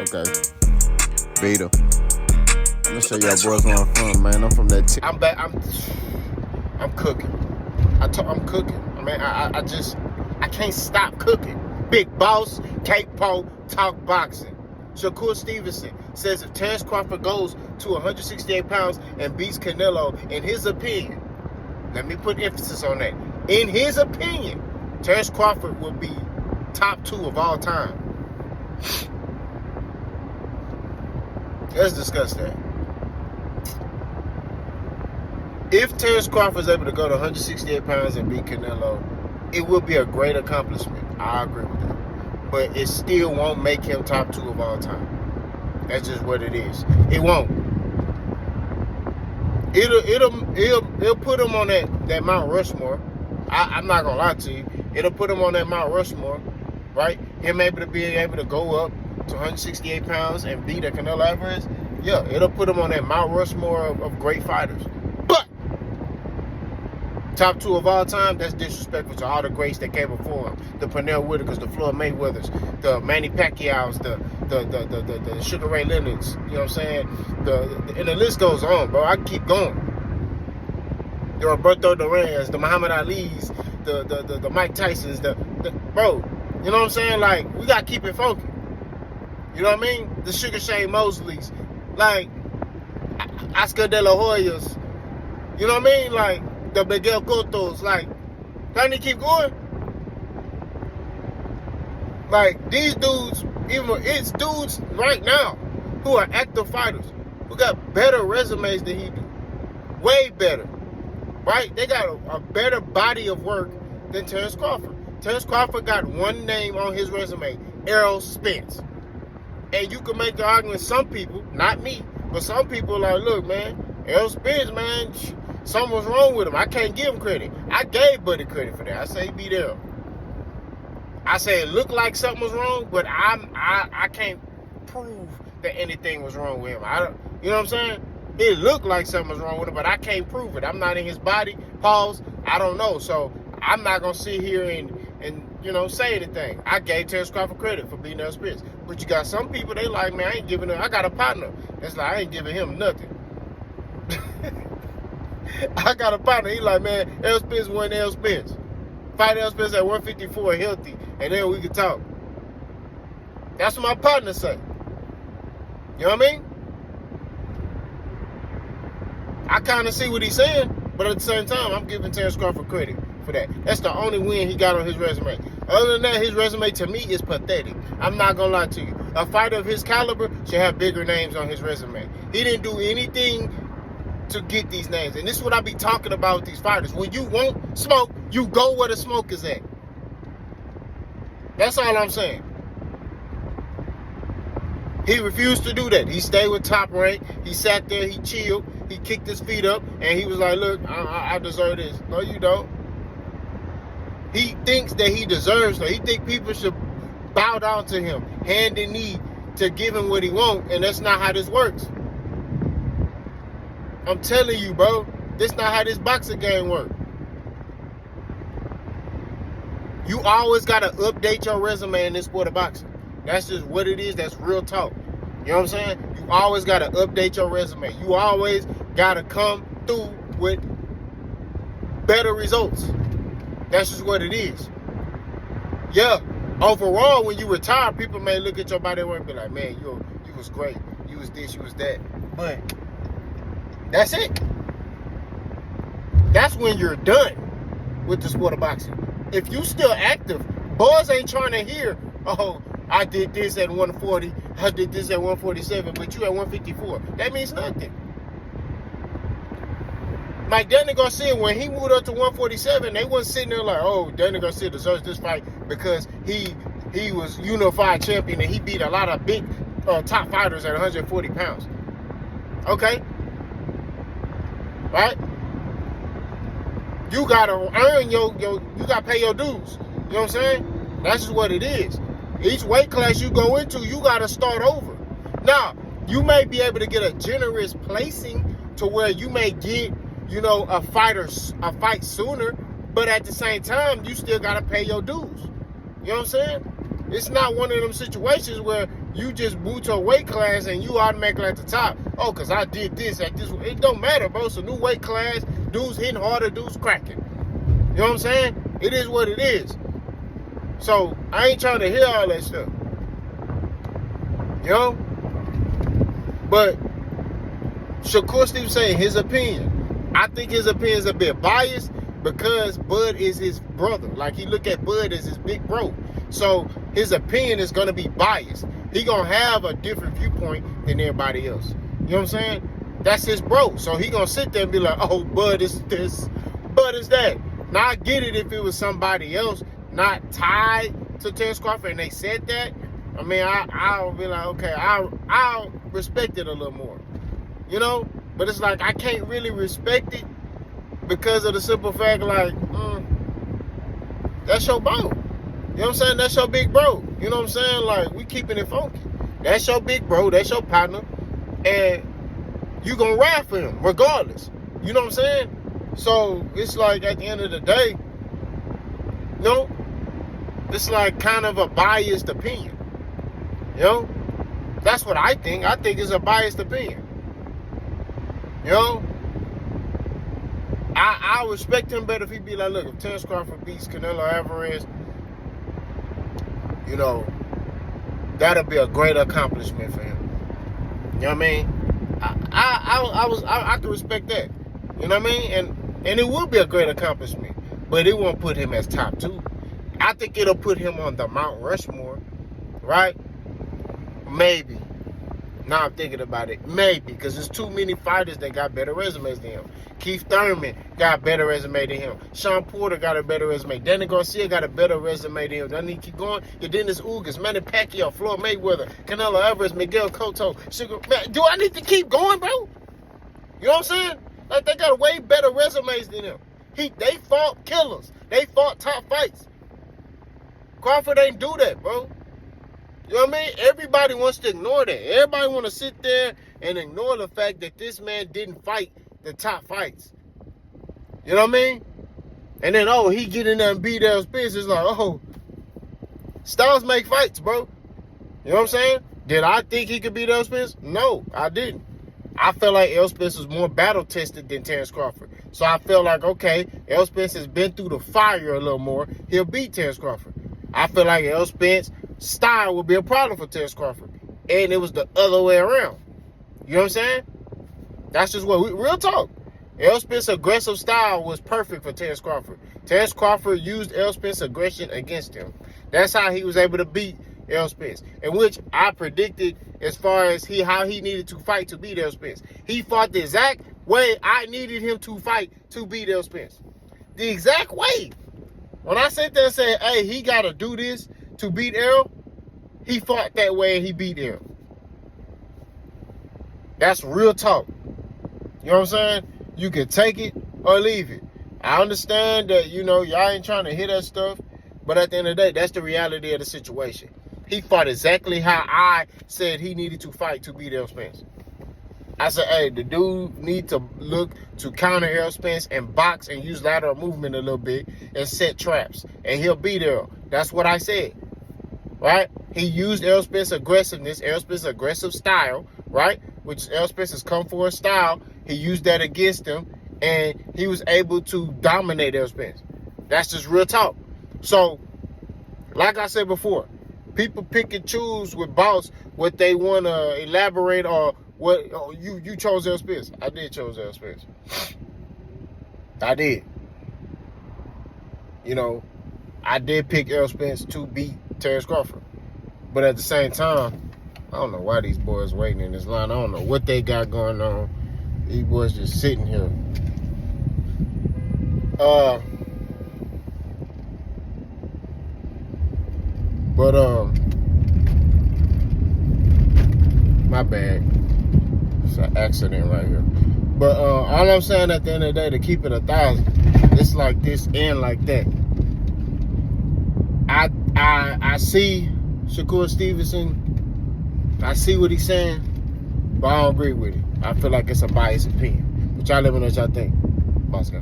Okay. Vito. I'm gonna show y'all boys where I'm from, man. I'm from that. I'm back. I'm cooking. I'm cooking. I mean, I can't stop cooking. Big Boss, K-Po, talk boxing. Shakur Stevenson says if Terence Crawford goes to 168 pounds and beats Canelo, in his opinion, let me put emphasis on that. In his opinion, Terence Crawford will be top 2 of all time. Let's discuss that. If Terence Crawford is able to go to 168 pounds and beat Canelo, it will be a great accomplishment. I agree with that. But it still won't make him top 2 of all time. That's just what it is. It won't. It'll put him on that Mount Rushmore. I'm not gonna lie to you. It'll put him on that Mount Rushmore, right? Him able to be able to go up to 168 pounds and beat a Canelo Alvarez. Yeah, it'll put him on that Mount Rushmore of great fighters. But top 2 of all time, that's disrespectful to all the greats that came before him. The Pernell Whitakers, the Floyd Mayweathers, the Manny Pacquiao's, the Sugar Ray Leonards, you know what I'm saying? And the list goes on, bro. I can keep going. The Roberto Duran's, the Muhammad Ali's, the Mike Tyson's, bro, you know what I'm saying? Like, we gotta keep it funky. You know what I mean? The Sugar Shane Mosley's, like Oscar De La Hoya's, you know what I mean? Like the Miguel Cotto's, like, can you keep going? Like, these dudes, it's dudes right now who are active fighters who got better resumes than he do. Way better. Right? They got a better body of work than Terence Crawford. Terence Crawford got one name on his resume, Errol Spence. And you can make the argument, some people, not me, but some people are like, look, man, Errol Spence, man, something was wrong with him. I can't give him credit. I gave Buddy credit for that. I say he beat Errol. I say it looked like something was wrong, but I can't prove that anything was wrong with him. You know what I'm saying? It looked like something was wrong with him, but I can't prove it. I'm not in his body. Pause. I don't know. So I'm not going to sit here and say anything. I gave Terence Crawford credit for beating Errol Spence. But you got some people, they like, man, I ain't giving him. I got a partner. It's like, I ain't giving him nothing. I got a partner. He like, man, Errol Spence wasn't Errol Spence. Fight Errol Spence at 154 healthy, and then we can talk. That's what my partner say. You know what I mean? I kind of see what he's saying, but at the same time, I'm giving Terence Crawford credit for that. That's the only win he got on his resume. Other than that, his resume to me is pathetic. I'm not going to lie to you. A fighter of his caliber should have bigger names on his resume. He didn't do anything to get these names. And this is what I be talking about with these fighters. When you want smoke, you go where the smoke is at. That's all I'm saying. He refused to do that. He stayed with Top Rank. He sat there. He chilled. He kicked his feet up. And he was like, look, I deserve this. No, you don't. He thinks that he deserves it. He thinks people should bow down to him, hand and knee, to give him what he wants. And that's not how this works. I'm telling you, bro. This not how this boxing game works. You always got to update your resume in this sport of boxing. That's just what it is. That's real talk. You know what I'm saying? You always got to update your resume. You always got to come through with better results. That's just what it is. Yeah. Overall, when you retire, people may look at your body and be like, man, you was great. You was this, you was that. But that's it. That's when you're done with the sport of boxing. If you still active, boys ain't trying to hear, oh, I did this at 140, I did this at 147, but you at 154. That means nothing. Like Danny Garcia, when he moved up to 147, they wasn't sitting there like, oh, Danny Garcia deserves this fight because he was unified champion and he beat a lot of big top fighters at 140 pounds. Okay? Right? You gotta earn you gotta pay your dues. You know what I'm saying? That's just what it is. Each weight class you go into, you gotta start over. Now, you may be able to get a generous placing to where you may get, a fight sooner, but at the same time, you still gotta pay your dues. You know what I'm saying? It's not one of them situations where you just move to a weight class and you automatically at the top. Oh, because I did this at this. It don't matter, bro. It's a new weight class. Dudes hitting harder. Dudes cracking. You know what I'm saying? It is what it is. So I ain't trying to hear all that stuff. You know? But Shakur Stevenson saying his opinion. I think his opinion is a bit biased because Bud is his brother. Like, he look at Bud as his big bro. So his opinion is going to be biased. He going to have a different viewpoint than everybody else. You know what I'm saying? That's his bro. So he going to sit there and be like, oh, Bud is this, Bud is that. Now, I get it if it was somebody else not tied to Terence Crawford and they said that. I mean, I'll be like, okay, I'll respect it a little more. You know? But it's like, I can't really respect it because of the simple fact, like, that's your bro. You know what I'm saying? That's your big bro. You know what I'm saying? Like, we keeping it funky. That's your big bro. That's your partner. And you gonna ride for him regardless. You know what I'm saying? So, it's like, at the end of the day, you know, it's like kind of a biased opinion. You know? That's what I think. I think it's a biased opinion. You know? I respect him better if he be like, look, if Terence Crawford beats Canelo Alvarez, you know, that'll be a great accomplishment for him. You know what I mean? I can respect that. You know what I mean? And it will be a great accomplishment, but it won't put him as top 2. I think it'll put him on the Mount Rushmore, right? Maybe. Now I'm thinking about it. Maybe, because there's too many fighters that got better resumes than him. Keith Thurman got a better resume than him. Sean Porter got a better resume. Danny Garcia got a better resume than him. Do I need to keep going? Dennis Ugas, Manny Pacquiao, Floyd Mayweather, Canelo Alvarez, Miguel Cotto, Sugar. Man, do I need to keep going, bro? You know what I'm saying? Like, they got way better resumes than him. They fought killers. They fought top fights. Crawford ain't do that, bro. You know what I mean? Everybody wants to ignore that. Everybody want to sit there and ignore the fact that this man didn't fight the top fights. You know what I mean? And then, oh, he get in there and beat Errol Spence. It's like, oh, styles make fights, bro. You know what I'm saying? Did I think he could beat Errol Spence? No, I didn't. I felt like Errol Spence was more battle-tested than Terence Crawford. So I felt like, okay, Errol Spence has been through the fire a little more. He'll beat Terence Crawford. I feel like Errol Spence style would be a problem for Terence Crawford. And it was the other way around. You know what I'm saying? That's just what real talk. Errol Spence's aggressive style was perfect for Terence Crawford. Terence Crawford used Errol Spence's aggression against him. That's how he was able to beat Errol Spence. In which I predicted as far as how he needed to fight to beat Errol Spence. He fought the exact way I needed him to fight to beat Errol Spence. The exact way. When I sat there and said, hey, he got to do this to beat Errol, he fought that way and he beat Errol. That's real talk. You know what I'm saying? You can take it or leave it. I understand that, you know, y'all ain't trying to hear that stuff, but at the end of the day, that's the reality of the situation. He fought exactly how I said he needed to fight to beat Errol Spence. I said, hey, the dude need to look to counter Errol Spence and box and use lateral movement a little bit and set traps, and he'll beat Errol. That's what I said, right? He used Errol Spence's aggressiveness, Errol Spence's aggressive style, right? Which Errol Spence's come for a style. He used that against him, and he was able to dominate Errol Spence. That's just real talk. So, like I said before, people pick and choose with bouts what they want to elaborate or what. Oh, you chose Errol Spence. I did chose Errol Spence. I did. You know, I did pick Errol Spence to beat Terence Crawford. But at the same time, I don't know why these boys waiting in this line. I don't know what they got going on. These boys just sitting here. My bad. It's an accident right here. But all I'm saying at the end of the day, to keep it 1,000, it's like this and like that. I see Shakur Stevenson. I see what he's saying, but I don't agree with it. I feel like it's a biased opinion. But y'all let me know what y'all think. Boss guy.